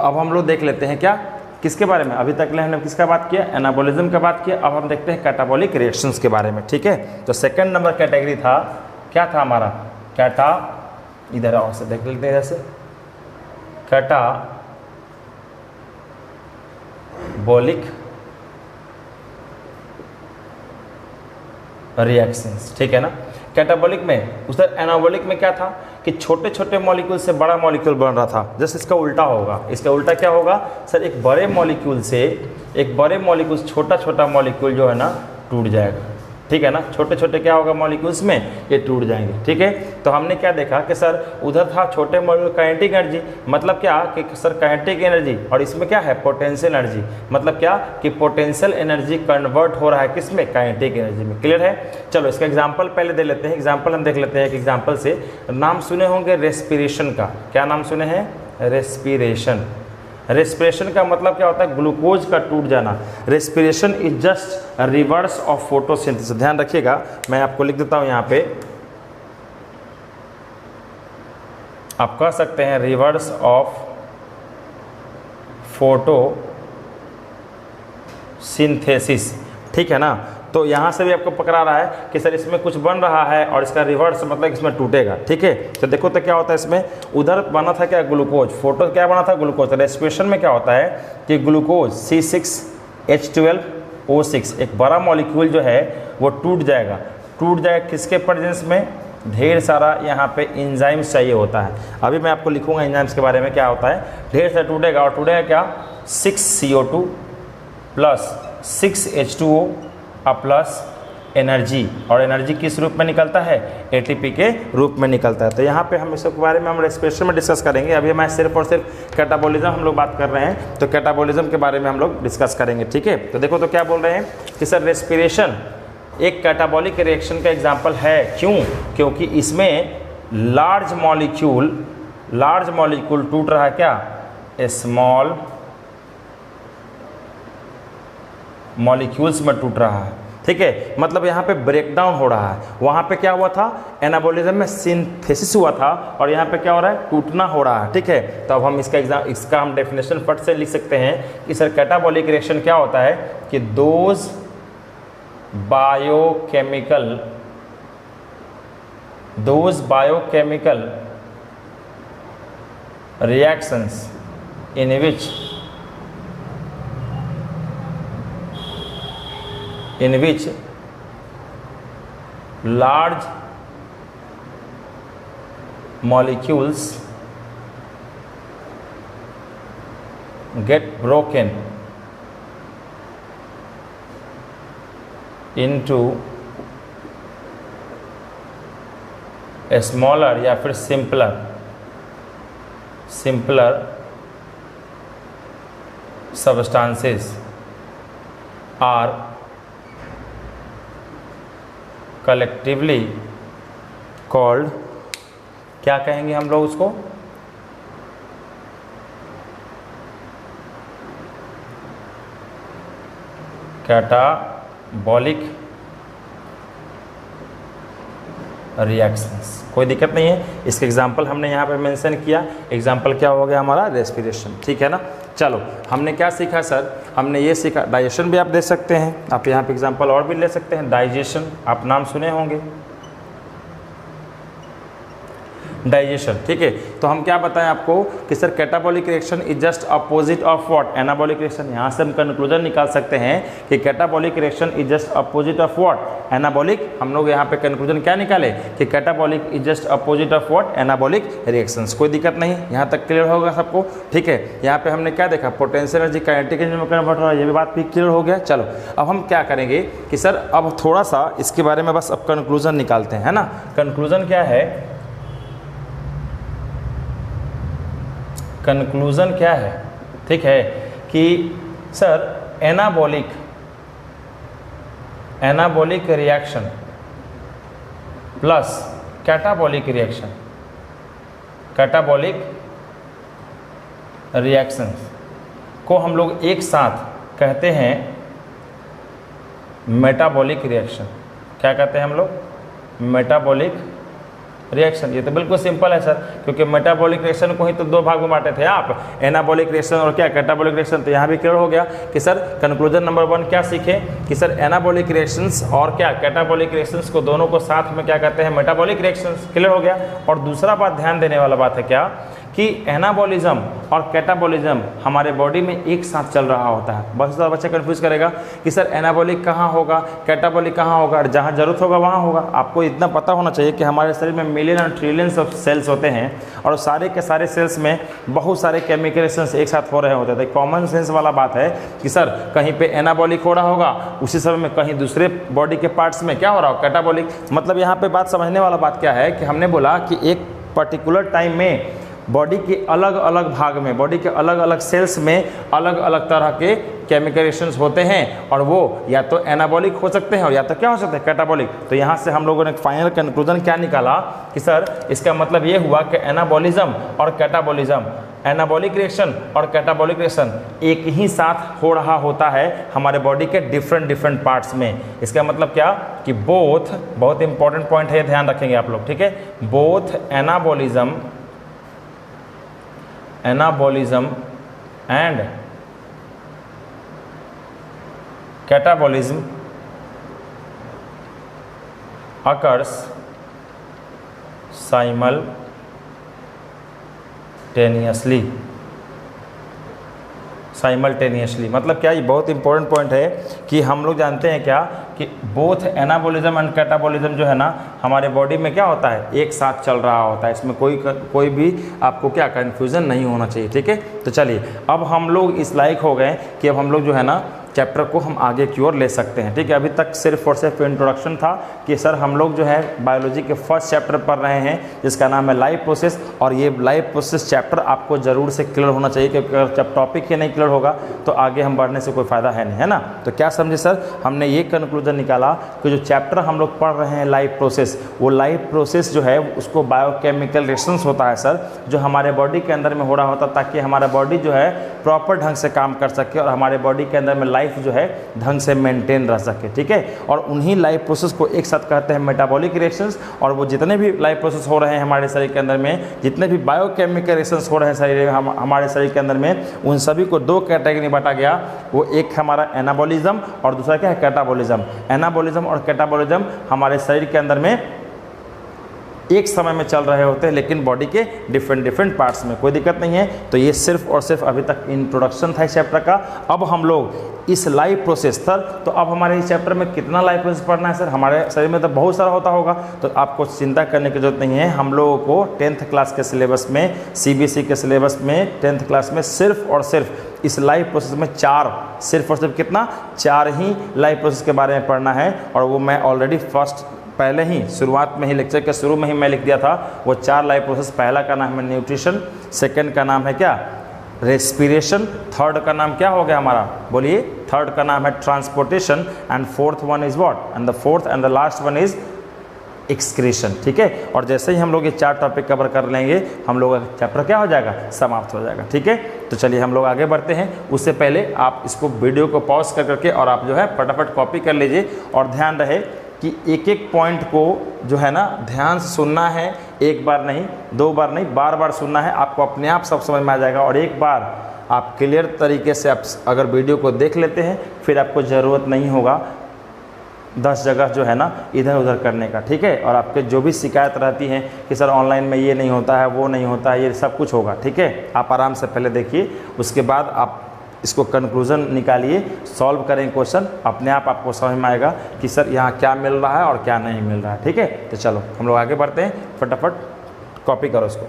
अब हम लोग देख लेते हैं क्या किसके बारे में, अभी तक हमने किसका बात किया, एनाबॉलिज्म का बात किया। अब हम देखते हैं कैटाबॉलिक रिएक्शंस के बारे में, ठीक है। तो सेकंड नंबर कैटेगरी था, क्या था हमारा, इधर आओ से देख लेते हैं, जैसे कैटाबॉलिक रिएक्शंस, ठीक है ना। कैटाबॉलिक में, उधर एनाबॉलिक में क्या था कि छोटे छोटे मॉलिक्यूल से बड़ा मॉलिक्यूल बन रहा था, जैसे इसका उल्टा होगा। इसका उल्टा क्या होगा सर, एक बड़े मॉलिक्यूल छोटा छोटा मॉलिक्यूल जो है ना टूट जाएगा, ठीक है ना। छोटे छोटे क्या होगा मॉलिक्यूल्स में, ये टूट जाएंगे, ठीक है। तो हमने क्या देखा कि सर उधर था छोटे मॉलिक्यूल काइनेटिक एनर्जी, मतलब क्या कि सर काइनेटिक एनर्जी, और इसमें क्या है पोटेंशियल एनर्जी, मतलब क्या कि पोटेंशियल एनर्जी कन्वर्ट हो रहा है किसमें, काइनेटिक एनर्जी में। क्लियर है। चलो इसका एग्जाम्पल पहले दे लेते हैं। एग्जाम्पल हम देख लेते हैं एक एग्जाम्पल से। नाम सुने होंगे रेस्पिरेशन का, क्या नाम सुने हैं, रेस्पिरेशन। रेस्पिरेशन का मतलब क्या होता है, ग्लूकोज का टूट जाना। Respiration is just reverse of photosynthesis. ध्यान रखिएगा, मैं आपको लिख देता हूं यहां पे, आप कह सकते हैं रिवर्स ऑफ फोटोसिंथेसिस, ठीक है ना। तो यहाँ से भी आपको पकड़ा रहा है कि सर इसमें कुछ बन रहा है और इसका रिवर्स मतलब इसमें टूटेगा, ठीक है। तो देखो तो क्या होता है इसमें, उधर बना था क्या ग्लूकोज, फोटो क्या बना था ग्लूकोज। रेस्पिरेशन में क्या होता है कि ग्लूकोज C6H12O6 एक बड़ा मॉलिक्यूल जो है वो टूट जाएगा किसके प्रेजेंस में, ढेर सारा यहाँ पे एंजाइम्स चाहिए होता है। अभी मैं आपको लिखूंगा एंजाइम्स के बारे में क्या होता है। ढेर सारा टूटेगा और टूटेगा क्या, 6CO2 plus 6H2O plus energy, और एनर्जी किस रूप में निकलता है, ATP के रूप में निकलता है। तो यहाँ पे हम इसके बारे में हम रेस्पिरेशन में डिस्कस करेंगे। अभी मैं सिर्फ और सिर्फ कैटाबॉलिज्म हम लोग बात कर रहे हैं, तो कैटाबॉलिज्म के बारे में हम लोग डिस्कस करेंगे, ठीक है। तो देखो तो क्या बोल रहे हैं कि सर रेस्पिरेशन एक कैटाबॉलिक रिएक्शन का एग्जाम्पल है। क्यों, क्योंकि इसमें लार्ज मॉलिक्यूल टूट रहा है क्या, स्मॉल मॉलिक्यूल्स में टूट रहा है, ठीक है। मतलब यहाँ पे ब्रेकडाउन हो रहा है। वहाँ पे क्या हुआ था, एनाबॉलिज्म में सिंथेसिस हुआ था, और यहाँ पे क्या हो रहा है, टूटना हो रहा है, ठीक है। तो अब हम इसका हम डेफिनेशन फट से लिख सकते हैं कि सर कैटाबॉलिक रिएक्शन क्या होता है कि those biochemical reactions in which large molecules get broken into a smaller या फिर simpler substances are collectively called, क्या कहेंगे हम लोग उसको, कैटाबॉलिक रिएक्शंस। कोई दिक्कत नहीं है, इसके एग्जाम्पल हमने यहाँ पे मेंशन किया। एग्जाम्पल क्या हो गया हमारा, रेस्पिरेशन, ठीक है ना। चलो हमने क्या सीखा सर, हमने ये सीखा, डाइजेशन भी आप दे सकते हैं, आप यहाँ पे एग्जाम्पल और भी ले सकते हैं। डाइजेशन आप नाम सुने होंगे, डाइजेशन, ठीक है। तो हम क्या बताएं आपको कि sir catabolic reaction is just opposite of what, anabolic reaction. यहाँ से हम कंक्लूजन निकाल सकते हैं कि catabolic reaction is just opposite of what, anabolic. हम लोग यहाँ पे कंक्लूजन क्या निकाले कि catabolic is just opposite of what, anabolic reactions. कोई दिक्कत नहीं, यहाँ तक क्लियर होगा सबको, ठीक है। यहाँ पे हमने क्या देखा, पोटेंशियल एनर्जी काइनेटिक एनर्जी में कन्वर्ट हो रहा है, ये भी बात भी क्लियर हो गया। चलो अब हम क्या करेंगे कि सर अब थोड़ा सा इसके बारे में बस अब कंक्लूजन निकालते हैं, है ना। कंक्लूजन क्या है, कंक्लूजन क्या है, ठीक है, कि sir anabolic reaction plus catabolic reactions को हम लोग एक साथ कहते हैं मेटाबॉलिक रिएक्शन। क्या कहते हैं हम लोग, मेटाबॉलिक रिएक्शन। ये तो बिल्कुल सिंपल है सर, क्योंकि मेटाबॉलिक रिएक्शन को ही तो दो भाग में बांटे थे आप, एनाबॉलिक रिएक्शन और क्या कैटाबॉलिक रिएक्शन। तो यहाँ भी क्लियर हो गया कि सर कंक्लूजन नंबर 1 क्या सीखे कि सर एनाबॉलिक रिएक्शंस और क्या कैटाबॉलिक रिएक्शंस को दोनों को साथ में क्या कहते हैं, मेटाबॉलिक रिएक्शंस। क्लियर हो गया। और दूसरा बात ध्यान देने वाला बात है क्या कि एनाबॉलिज्म और कैटाबॉलिज्म हमारे बॉडी में एक साथ चल रहा होता है। बहुत सारा बच्चा कंफ्यूज करेगा कि सर एनाबॉलिक कहाँ होगा, कैटाबॉलिक कहाँ होगा, और जहाँ जरूरत होगा वहाँ होगा। आपको इतना पता होना चाहिए कि हमारे शरीर में मिलियन और ट्रिलियंस ऑफ सेल्स होते हैं और सारे के सारे सेल्स में बहुत सारे केमिकल रिएक्शंस एक साथ हो रहे होते थे। कॉमन सेंस वाला बात है कि सर कहीं पे एनाबॉलिक हो रहा होगा, उसी समय में कहीं दूसरे बॉडी के पार्ट्स में क्या हो रहा होगा, कैटाबॉलिक। मतलब यहाँ पे बात समझने वाला बात क्या है कि हमने बोला कि एक पर्टिकुलर टाइम में बॉडी के अलग अलग भाग में, बॉडी के अलग अलग सेल्स में अलग अलग तरह के केमिकल रिएक्शंस होते हैं और वो या तो एनाबॉलिक हो सकते हैं और या तो क्या हो सकते हैं, कैटाबॉलिक। तो यहाँ से हम लोगों ने फाइनल कंक्लूजन क्या निकाला कि सर इसका मतलब ये हुआ कि एनाबॉलिज्म और कैटाबॉलिज्म, एनाबॉलिक रिएक्शन और कैटाबॉलिक रिएक्शन एक ही साथ हो रहा होता है हमारे बॉडी के डिफरेंट पार्ट्स में। इसका मतलब क्या कि बोथ, बहुत इंपॉर्टेंट पॉइंट है, ध्यान रखेंगे आप लोग, ठीक है। Both anabolism and catabolism occurs simultaneously. मतलब क्या, ये बहुत इंपॉर्टेंट पॉइंट है कि हम लोग जानते हैं क्या कि बोथ एनाबॉलिज्म एंड कैटाबॉलिज्म जो है ना हमारे बॉडी में क्या होता है, एक साथ चल रहा होता है। इसमें कोई भी आपको क्या कन्फ्यूज़न नहीं होना चाहिए, ठीक है। तो चलिए अब हम लोग इस लायक हो गए कि अब हम लोग जो है ना चैप्टर को हम आगे की ओर ले सकते हैं, ठीक है। अभी तक सिर्फ और सिर्फ इंट्रोडक्शन था कि सर हम लोग जो है बायोलॉजी के फर्स्ट चैप्टर पढ़ रहे हैं जिसका नाम है लाइफ प्रोसेस। और ये लाइफ प्रोसेस चैप्टर आपको ज़रूर से क्लियर होना चाहिए, क्योंकि अगर जब टॉपिक ही नहीं क्लियर होगा तो आगे हम बढ़ने से कोई फ़ायदा है नहीं, है ना। तो क्या समझे सर, हमने ये कंक्लूजन निकाला कि जो चैप्टर हम लोग पढ़ रहे हैं लाइफ प्रोसेस, वो लाइफ प्रोसेस जो है उसको बायोकेमिकल रिएक्शंस होता है सर, जो हमारे बॉडी के अंदर में हो रहा होता है ताकि हमारा बॉडी जो है प्रॉपर ढंग से काम कर सके और हमारे बॉडी के अंदर में लाइफ जो है ढंग से मेंटेन रह सके, ठीक है। और उन्हीं लाइफ प्रोसेस को एक साथ कहते हैं मेटाबॉलिक रिएक्शंस। और वो जितने भी लाइफ प्रोसेस हो रहे हैं हमारे शरीर के अंदर में, जितने भी बायोकेमिकल रिएक्शंस हो रहे हैं हमारे शरीर के अंदर में, उन सभी को दो कैटेगरी में बांटा गया। वो एक हमारा एनाबॉलिज्म और दूसरा क्या है, कैटाबॉलिज्म। एनाबॉलिज्म और कैटाबॉलिज्म हमारे शरीर के अंदर में एक समय में चल रहे होते हैं लेकिन बॉडी के डिफरेंट पार्ट्स में, कोई दिक्कत नहीं है। तो ये सिर्फ और सिर्फ अभी तक इंट्रोडक्शन था इस चैप्टर का। अब हम लोग इस लाइफ प्रोसेस सर, तो अब हमारे इस चैप्टर में कितना लाइफ प्रोसेस पढ़ना है सर, हमारे शरीर में तो बहुत सारा होता होगा, तो आपको चिंता करने की जरूरत नहीं है। हम लोगों को 10th क्लास के सिलेबस में, CBSE के सिलेबस में 10th क्लास में सिर्फ और सिर्फ इस लाइफ प्रोसेस में सिर्फ और सिर्फ कितना, 4 ही लाइफ प्रोसेस के बारे में पढ़ना है। और वो मैं ऑलरेडी पहले ही शुरुआत में ही, लेक्चर के शुरू में ही मैं लिख दिया था। वो 4 लाइफ प्रोसेस, पहला का नाम है न्यूट्रिशन, सेकंड का नाम है क्या, रेस्पिरेशन, थर्ड का नाम क्या हो गया हमारा, बोलिए, थर्ड का नाम है transportation, and fourth one is what, and the fourth and the last one is excretion, ठीक है। और जैसे ही हम लोग ये 4 टॉपिक कवर कर लेंगे हम लोग का चैप्टर क्या हो जाएगा, समाप्त हो जाएगा, ठीक है। तो चलिए हम लोग आगे बढ़ते हैं। उससे पहले आप इसको वीडियो को पॉज कर करके और आप जो है फटाफट कॉपी कर लीजिए। और ध्यान रहे कि एक एक पॉइंट को जो है ना ध्यान से सुनना है, एक बार नहीं, 2 बार नहीं, बार सुनना है। आपको अपने आप सब समझ में आ जाएगा। और एक बार आप क्लियर तरीके से आप अगर वीडियो को देख लेते हैं फिर आपको ज़रूरत नहीं होगा 10 जगह जो है ना इधर उधर करने का, ठीक है। और आपके जो भी शिकायत रहती है कि सर ऑनलाइन में ये नहीं होता है, वो नहीं होता है, ये सब कुछ होगा, ठीक है। आप आराम से पहले देखिए, उसके बाद आप इसको कंक्लूजन निकालिए, सॉल्व करें क्वेश्चन, अपने आप आपको समझ में आएगा कि सर यहाँ क्या मिल रहा है और क्या नहीं मिल रहा है, ठीक है। तो चलो हम लोग आगे बढ़ते हैं, फटाफट कॉपी करो इसको।